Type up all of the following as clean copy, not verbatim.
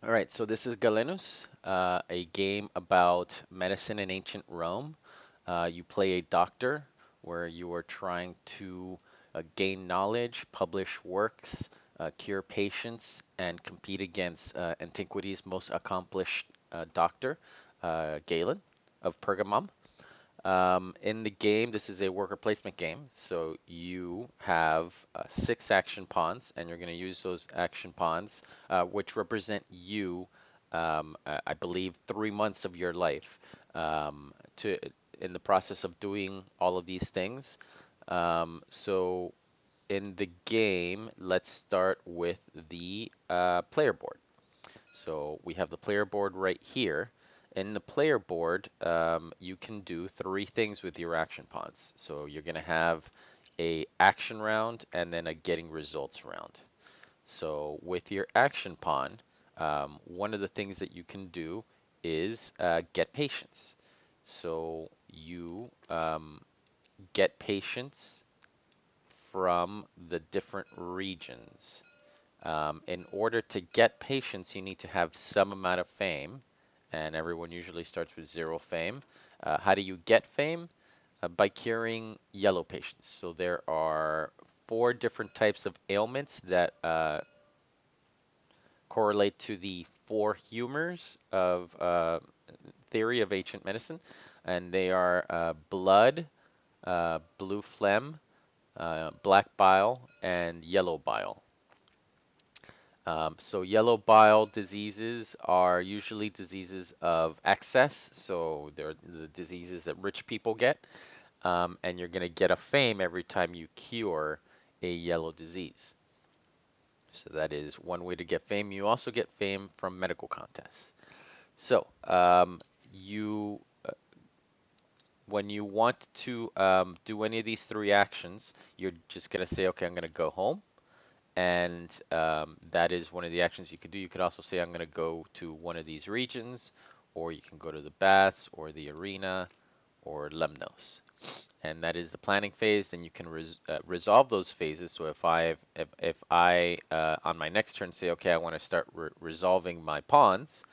All right, so this is Galenus, a game about medicine in ancient Rome. You play a doctor where you are trying to gain knowledge, publish works, cure patients, and compete against antiquity's most accomplished doctor, Galen of Pergamum. In the game, this is a worker placement game, so you have six action pawns, and you're going to use those action pawns, which represent you, I believe, 3 months of your life, to in the process of doing all of these things. So in the game, let's start with the player board. So we have the player board right here. In the player board, you can do three things with your action pods. So you're going to have a action round and then a getting results round. So with your action pawn, one of the things that you can do is get patience. So you get patience from the different regions. In order to get patience, you need to have some amount of fame, and everyone usually starts with 0 fame. How do you get fame? By curing yellow patients. So there are 4 different types of ailments that correlate to the 4 humors of theory of ancient medicine, and they are blood, blue phlegm, black bile, and yellow bile. So yellow bile diseases are usually diseases of excess, so they're the diseases that rich people get, and you're going to get a fame every time you cure a yellow disease. So that is one way to get fame. You also get fame from medical contests. So you, when you want to do any of these 3 actions, you're just going to say, okay, I'm going to go home. And that is one of the actions you could do. You could also say, I'm going to go to one of these regions, or you can go to the baths, or the arena, or Lemnos. And that is the planning phase. Then you can resolve those phases. So if I on my next turn say, okay, I want to start resolving my pawns,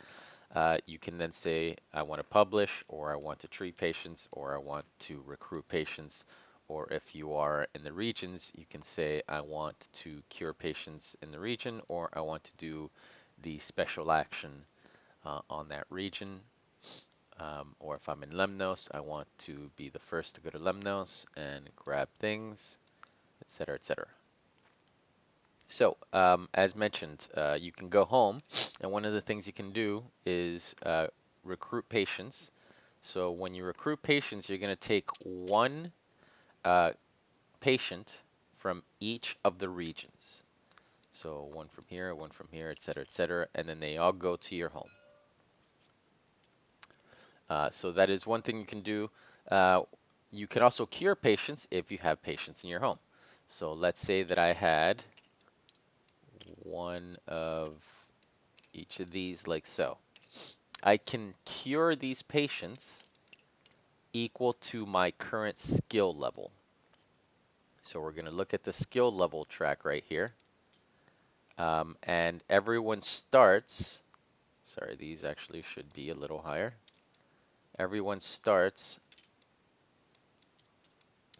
you can then say, I want to publish, or I want to treat patients, or I want to recruit patients. Or if you are in the regions, you can say, I want to cure patients in the region, or I want to do the special action on that region. Or if I'm in Lemnos, I want to be the first to go to Lemnos and grab things, etc., etc. So, as mentioned, you can go home, and one of the things you can do is recruit patients. So when you recruit patients, you're going to take one uh, patient from each of the regions. So one from here, etc., and then they all go to your home. So that is one thing you can do. You can also cure patients if you have patients in your home. So let's say that I had one of each of these like so. I can cure these patients equal to my current skill level. So we're going to look at the skill level track right here. And everyone starts, sorry, these actually should be a little higher. Everyone starts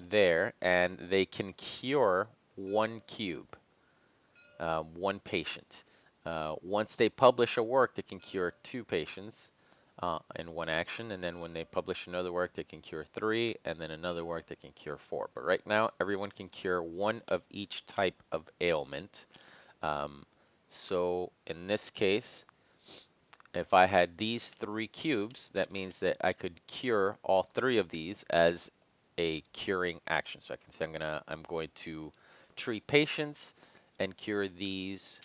there, and they can cure 1 cube, 1 patient. Once they publish a work, they can cure 2 patients in 1 action, and then when they publish another work, they can cure 3, and then another work, they can cure 4. But right now, everyone can cure 1 of each type of ailment. So in this case, if I had these 3 cubes, that means that I could cure all 3 of these as a curing action. So I can say I'm going to treat patients and cure these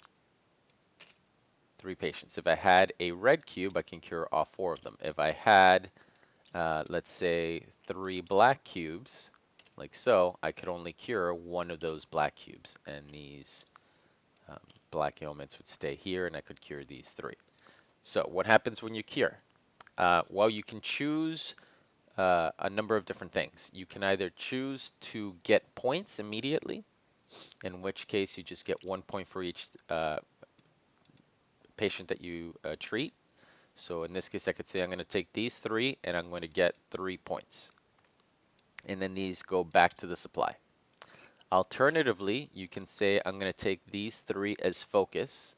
3 patients. If I had a red cube, I can cure all 4 of them. If I had, let's say, 3 black cubes, like so, I could only cure 1 of those black cubes, and these black ailments would stay here, and I could cure these 3. So what happens when you cure? Well, you can choose a number of different things. You can either choose to get points immediately, in which case you just get 1 point for each patient that you treat. So in this case, I could say I'm going to take these 3 and I'm going to get 3 points. And then these go back to the supply. Alternatively, you can say I'm going to take these 3 as focus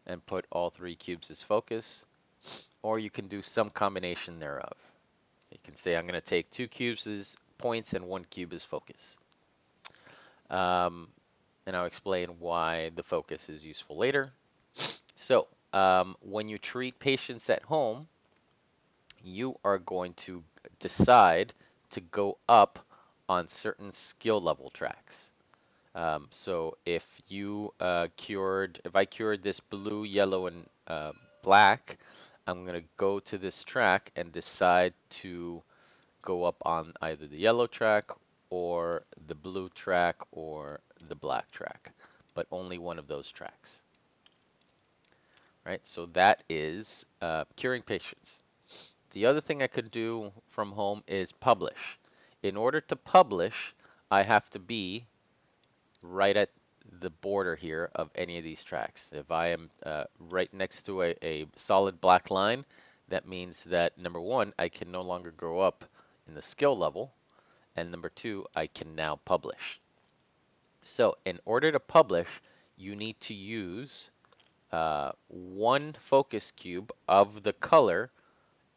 and put all 3 cubes as focus, or you can do some combination thereof. You can say I'm going to take 2 cubes as points and 1 cube as focus. And I'll explain why the focus is useful later. So when you treat patients at home, you are going to decide to go up on certain skill level tracks. So if I cured this blue, yellow, and black, I'm going to go to this track and decide to go up on either the yellow track or the blue track or the black track, but only one of those tracks. Right? So that is curing patients. The other thing I could do from home is publish. In order to publish, I have to be right at the border here of any of these tracks. If I am right next to a solid black line, that means that number 1, I can no longer go up in the skill level, and number 2, I can now publish. So in order to publish, you need to use 1 focus cube of the color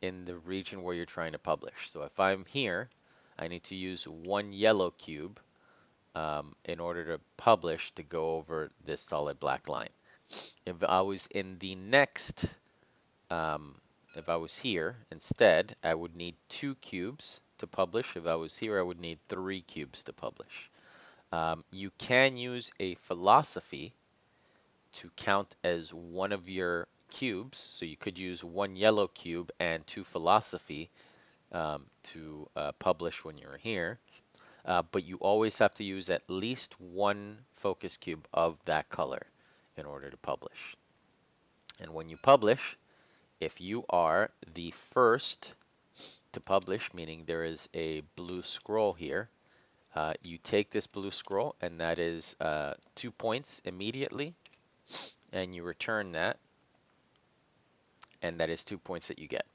in the region where you're trying to publish. So if I'm here, I need to use 1 yellow cube in order to publish to go over this solid black line. If I was in the next, if I was here instead, I would need 2 cubes to publish. If I was here, I would need 3 cubes to publish. You can use a philosophy to count as one of your cubes. So you could use 1 yellow cube and 2 philosophy to publish when you're here. But you always have to use at least 1 focus cube of that color in order to publish. And when you publish, if you are the first to publish, meaning there is a blue scroll here, you take this blue scroll, and that is 2 points immediately, and you return that, and that is 2 points that you get.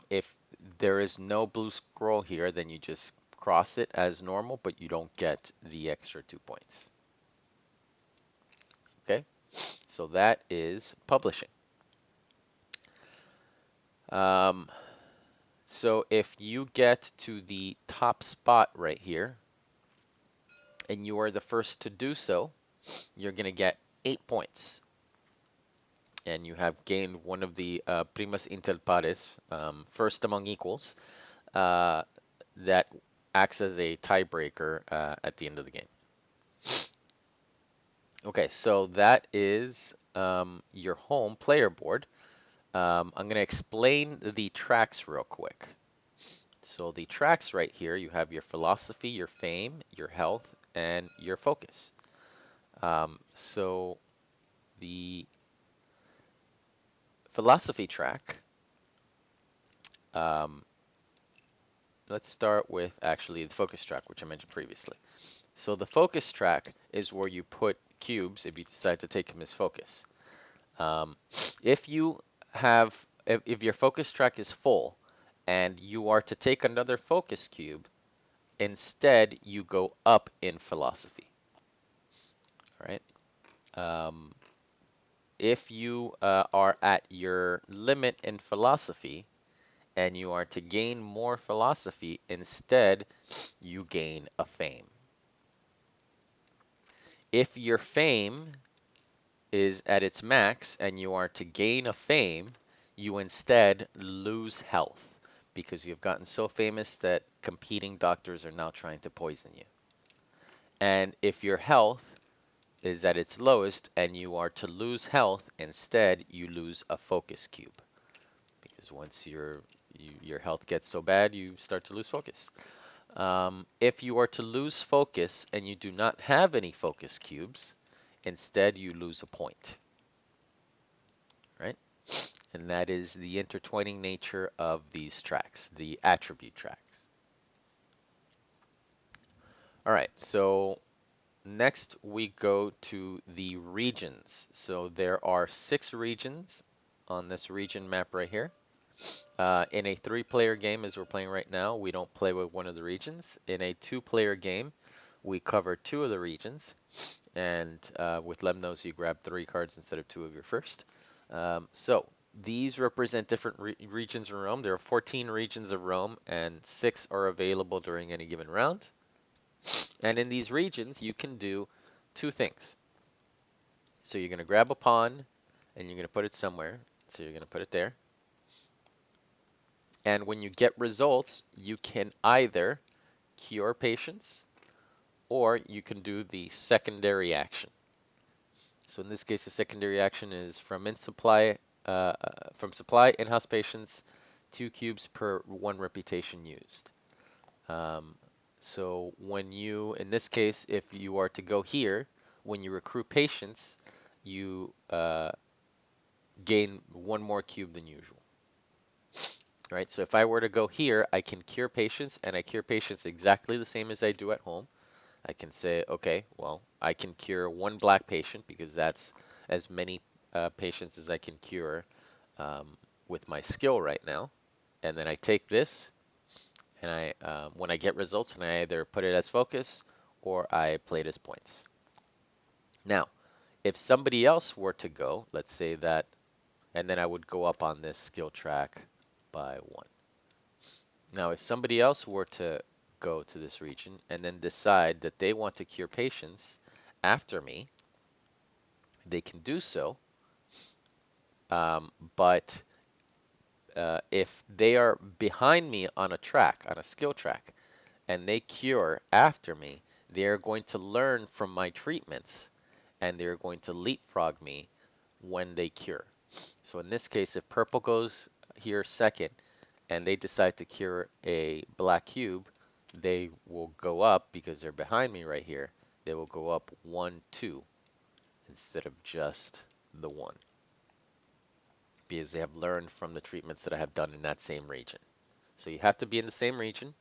If there is no blue scroll here, then you just cross it as normal, but you don't get the extra 2 points. Okay, so that is publishing. So if you get to the top spot right here, and you are the first to do so, you're going to get 8 points. And you have gained one of the primas inter pares, first among equals, that acts as a tiebreaker at the end of the game. Okay, so that is your home player board. I'm going to explain the tracks real quick. So the tracks right here, you have your philosophy, your fame, your health, and your focus. So the philosophy track, let's start with actually the focus track, which I mentioned previously. So the focus track is where you put cubes if you decide to take them as focus. If your focus track is full and you are to take another focus cube, instead you go up in philosophy. All right. If you are at your limit in philosophy and you are to gain more philosophy, instead you gain a fame. If your fame is at its max and you are to gain a fame, you instead lose health because you've gotten so famous that competing doctors are now trying to poison you. And if your health is at its lowest and you are to lose health, instead you lose a focus cube. Because once your health gets so bad, you start to lose focus. If you are to lose focus and you do not have any focus cubes, instead you lose a point. Right? And that is the intertwining nature of these tracks, the attribute tracks. All right, so next we go to the regions. So there are 6 regions on this region map right here. In a 3-player game, as we're playing right now, we don't play with one of the regions. In a 2-player game, we cover 2 of the regions. And with Lemnos, you grab 3 cards instead of 2 of your first. So these represent different regions in Rome. There are 14 regions of Rome, and 6 are available during any given round. And in these regions, you can do 2 things. So you're going to grab a pawn, and you're going to put it somewhere. So you're going to put it there. And when you get results, you can either cure patients, or you can do the secondary action. So in this case, the secondary action is from supply in-house patients, 2 cubes per 1 reputation used. So when you, in this case, if you are to go here, when you recruit patients, you gain 1 more cube than usual. Right? So if I were to go here, I can cure patients, and I cure patients exactly the same as I do at home. I can say, okay, well, I can cure 1 black patient because that's as many patients as I can cure with my skill right now. And then I take this, and when I get results, and I either put it as focus or I play it as points. Now, if somebody else were to go, let's say that, and then I would go up on this skill track by 1. Now, if somebody else were to go to this region and then decide that they want to cure patients after me, they can do so. But if they are behind me on a track, on a skill track, and they cure after me, they are going to learn from my treatments, and they're going to leapfrog me when they cure. So in this case, if purple goes here second, and they decide to cure a black cube, they will go up because they're behind me right here. They will go up 1, 2 instead of just the 1, because they have learned from the treatments that I have done in that same region. So you have to be in the same region,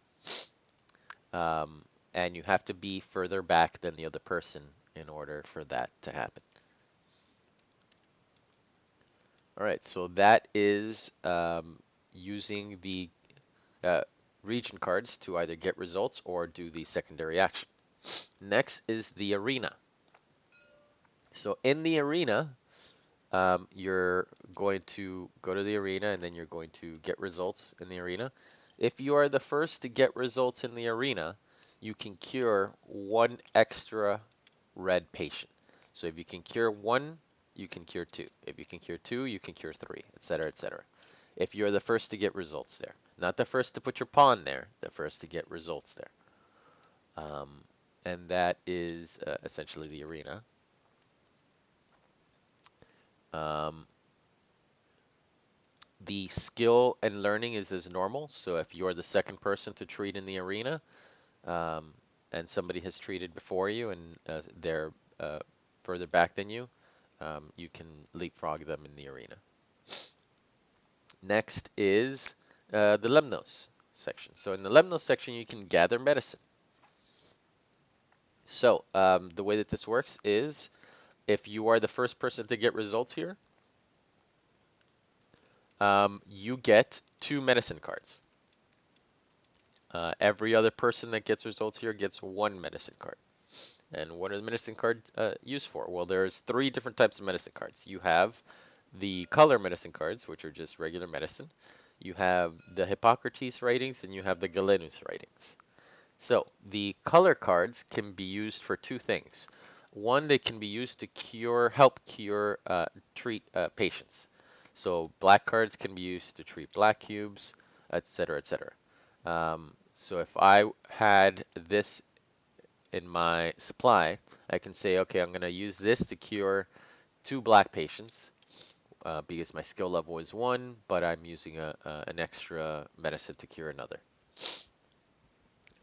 and you have to be further back than the other person in order for that to happen. All right, so that is using the region cards to either get results or do the secondary action. Next is the arena. So in the arena, you're going to go to the arena, and then you're going to get results in the arena. If you are the first to get results in the arena, you can cure 1 extra red patient. So if you can cure 1, you can cure 2. If you can cure 2, you can cure 3, etc., etc. If you're the first to get results there. Not the first to put your pawn there, the first to get results there. And that is essentially the arena. The skill and learning is as normal. So if you're the second person to treat in the arena, and somebody has treated before you, and they're further back than you, you can leapfrog them in the arena. Next is the Lemnos section. So in the Lemnos section, you can gather medicine. So the way that this works is, if you are the first person to get results here, you get 2 medicine cards. Every other person that gets results here gets 1 medicine card. And what are the medicine cards used for? Well, there's 3 different types of medicine cards. You have the color medicine cards, which are just regular medicine. You have the Hippocrates writings, and you have the Galenus writings. So the color cards can be used for 2 things. One, they can be used to help treat patients. So black cards can be used to treat black cubes, etc., etc. So if I had this in my supply, I can say, okay, I'm going to use this to cure 2 black patients because my skill level is 1, but I'm using an extra medicine to cure another.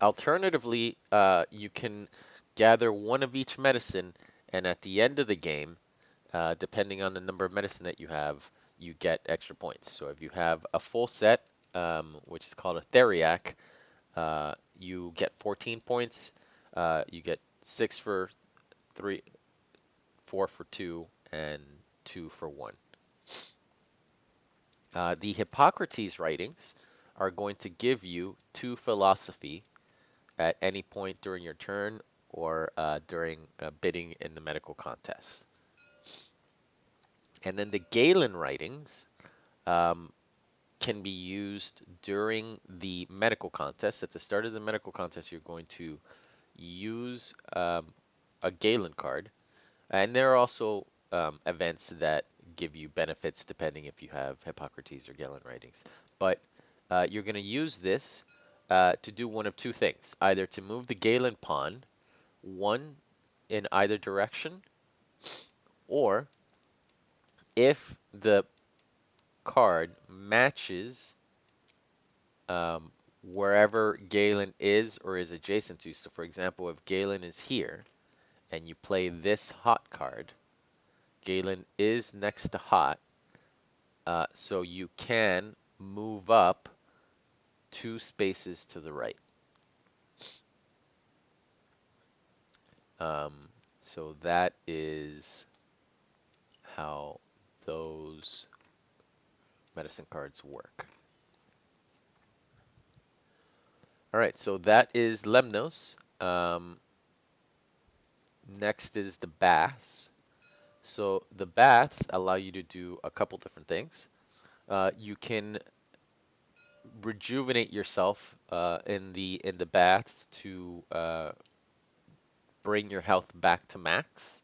Alternatively, you can gather 1 of each medicine, and at the end of the game, depending on the number of medicine that you have, you get extra points. So if you have a full set, which is called a theriac, you get 14 points. You get 6 for three, 4 for 2, and 2 for 1. The Hippocrates writings are going to give you 2 philosophy at any point during your turn or during bidding in the medical contest. And then the Galen writings um, can be used during the medical contest. At the start of the medical contest, you're going to use a Galen card. And there are also events that give you benefits depending if you have Hippocrates or Galen writings. But you're going to use this to do one of two things. Either to move the Galen pawn one in either direction, or if the card matches wherever Galen is or is adjacent to. So for example, if Galen is here and you play this hot card, Galen is next to hot, so you can move up 2 spaces to the right. Um, so that is how those medicine cards work. All right, so that is Lemnos. Next is the baths. So the baths allow you to do a couple different things. You can rejuvenate yourself in the baths to bring your health back to max.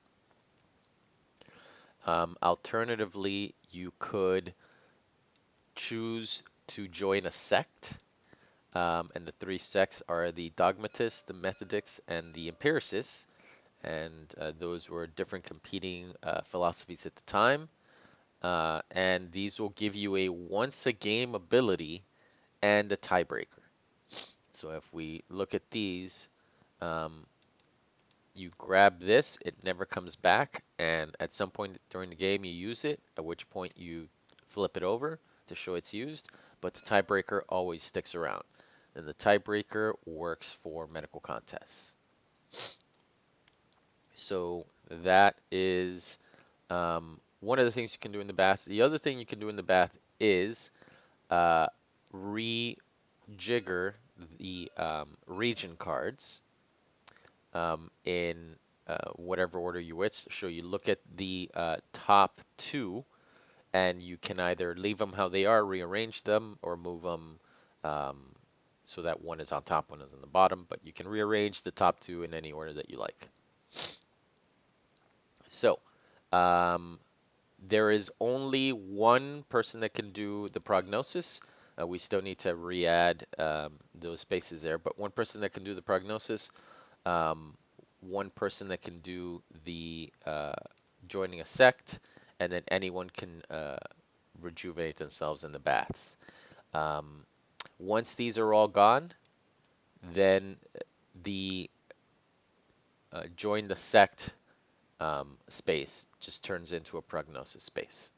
Alternatively, you could choose to join a sect. And the 3 sects are the dogmatists, the methodists, and the empiricists. And those were different competing philosophies at the time. And these will give you a once a game ability and a tiebreaker. So if we look at these, um, you grab this, it never comes back, and at some point during the game you use it, at which point you flip it over to show it's used, but the tiebreaker always sticks around. And the tiebreaker works for medical contests. So that is one of the things you can do in the bath. The other thing you can do in the bath is rejigger the region cards in whatever order you wish. So you look at the top 2, and you can either leave them how they are, rearrange them, or move them um, so that one is on top, one is on the bottom. But you can rearrange the top 2 in any order that you like. So um, there is only one person that can do the prognosis. We still need to re-add those spaces there, but one person that can do the prognosis, one person that can do the joining a sect, and then anyone can rejuvenate themselves in the baths. Once these are all gone, then the join the sect space just turns into a prognosis space.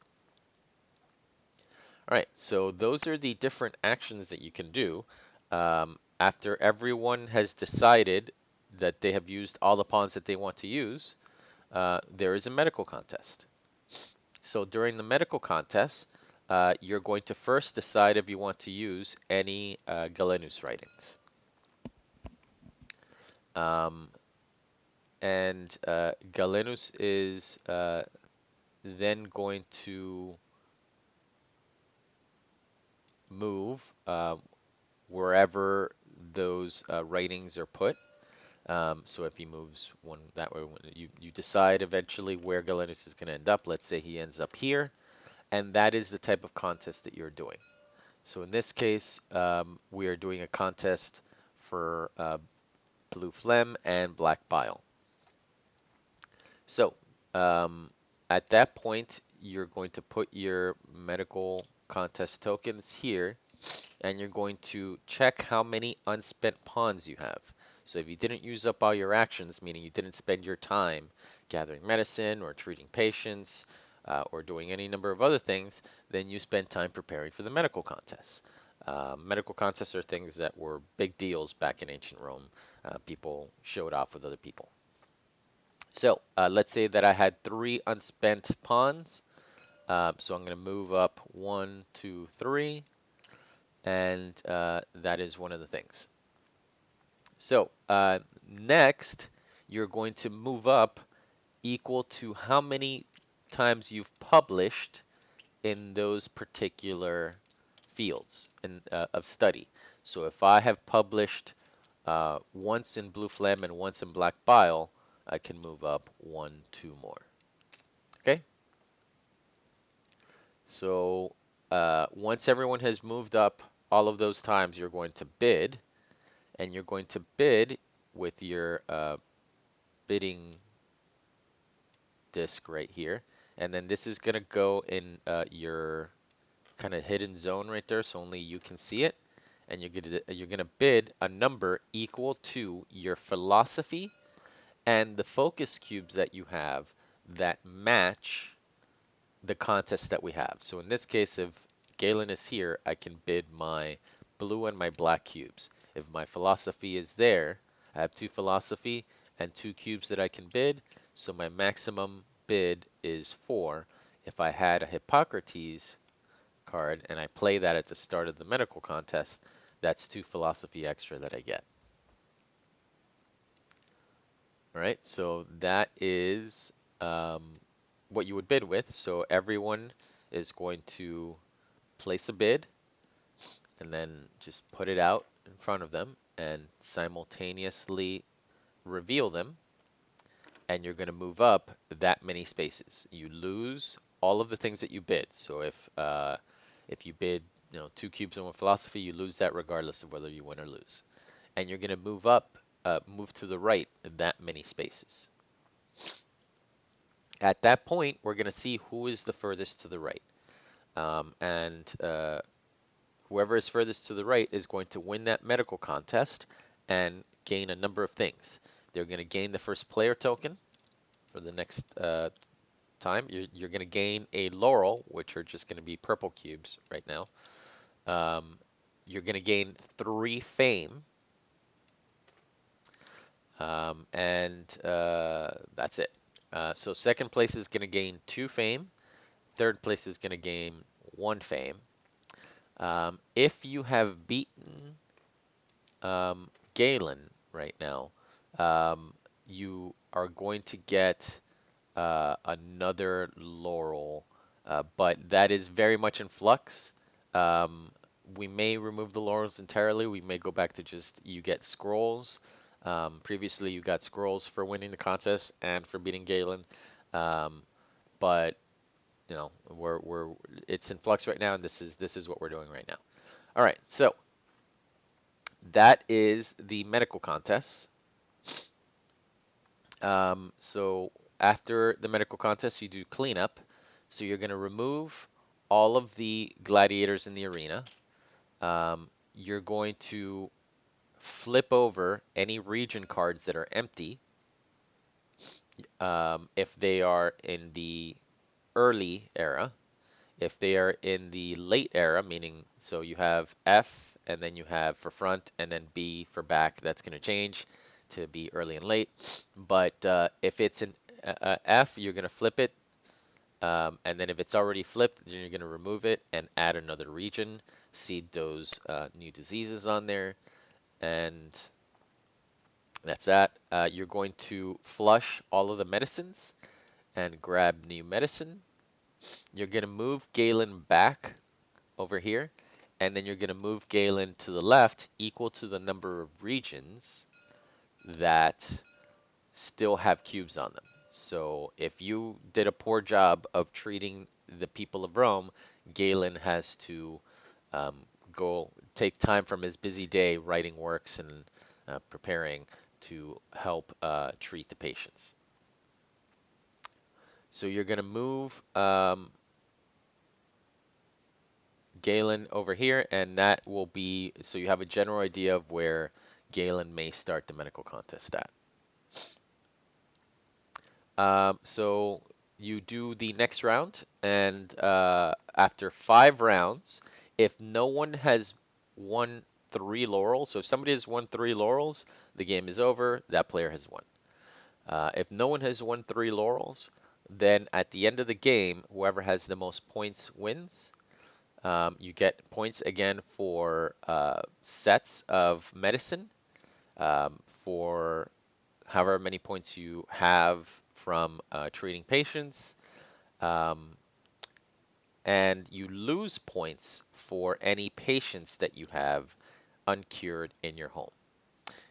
All right, so those are the different actions that you can do. After everyone has decided that they have used all the pawns that they want to use, there is a medical contest. So during the medical contest, you're going to first decide if you want to use any Galenus writings. And Galenus is then going to move wherever those writings are put. So if he moves one that way, you decide eventually where Galenus is going to end up. Let's say he ends up here, and that is the type of contest that you're doing. So in this case, we are doing a contest for blue phlegm and black bile. So at that point, you're going to put your medical contest tokens here, and you're going to check how many unspent pawns you have. So if you didn't use up all your actions, meaning you didn't spend your time gathering medicine or treating patients or doing any number of other things, then you spend time preparing for the medical contests. Medical contests are things that were big deals back in ancient Rome. People showed off with other people. So let's say that I had 3 unspent pawns. So I'm going to move up 1, 2, 3, and that is one of the things. So next, you're going to move up equal to how many times you've published in those particular fields of study. So if I have published once in blue phlegm and once in black bile, I can move up 1, 2 more. Okay? So once everyone has moved up all of those times, you're going to bid, and you're going to bid with your bidding disc right here. And then this is going to go in your kind of hidden zone right there, so only you can see it. And you're gonna bid a number equal to your philosophy and the focus cubes that you have that match the contest that we have. So in this case, if Galen is here, I can bid my blue and my black cubes. If my philosophy is there, I have 2 philosophy and 2 cubes that I can bid, so my maximum bid is 4. If I had a Hippocrates card and I play that at the start of the medical contest, that's 2 philosophy extra that I get. All right, so that is what you would bid with. So everyone is going to place a bid and then just put it out in front of them and simultaneously reveal them. And you're going to move up that many spaces. You lose all of the things that you bid. So if you bid 2 cubes and 1 philosophy, you lose that regardless of whether you win or lose. And you're going to move up, move to the right that many spaces. At that point, we're going to see who is the furthest to the right. And whoever is furthest to the right is going to win that medical contest and gain a number of things. They're going to gain the first player token for the next time. You're going to gain a laurel, which are just going to be purple cubes right now. You're going to gain 3 fame. And that's it. So second place is going to gain 2 fame. Third place is going to gain 1 fame. If you have beaten Galen right now, you are going to get another laurel, but that is very much in flux. We may remove the laurels entirely. We may go back to just you get scrolls. Previously, you got scrolls for winning the contest and for beating Galen, but we're it's in flux right now, and this is what we're doing right now. All right, so that is the medical contest. So after the medical contest, you do cleanup. So you're going to remove all of the gladiators in the arena. You're going to flip over any region cards that are empty. If they are in the early era. If they are in the late era, meaning so you have F and then you have for front and then B for back, that's going to change to be early and late. But if it's in F, you're going to flip it. And then if it's already flipped, then you're going to remove it and add another region, seed those new diseases on there. And that's that. You're going to flush all of the medicines and grab new medicine. You're going to move Galen back over here, and then you're going to move Galen to the left equal to the number of regions that still have cubes on them. So if you did a poor job of treating the people of Rome, Galen has to go take time from his busy day writing works and preparing to help treat the patients. So you're going to move Galen over here, and that will be, so you have a general idea of where Galen may start the medical contest at. So you do the next round, and after 5 rounds, if no one has won 3 laurels, so if somebody has won 3 laurels, the game is over, that player has won. If no one has won 3 laurels, then at the end of the game, whoever has the most points wins. You get points again for sets of medicine, for however many points you have from treating patients, um, and you lose points for any patients that you have uncured in your home.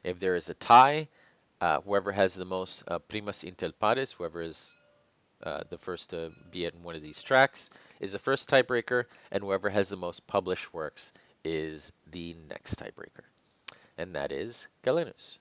If there is a tie, whoever has the most primas inter pares, whoever is the first to be in one of these tracks, is the first tiebreaker, and whoever has the most published works is the next tiebreaker. And that is Galenus.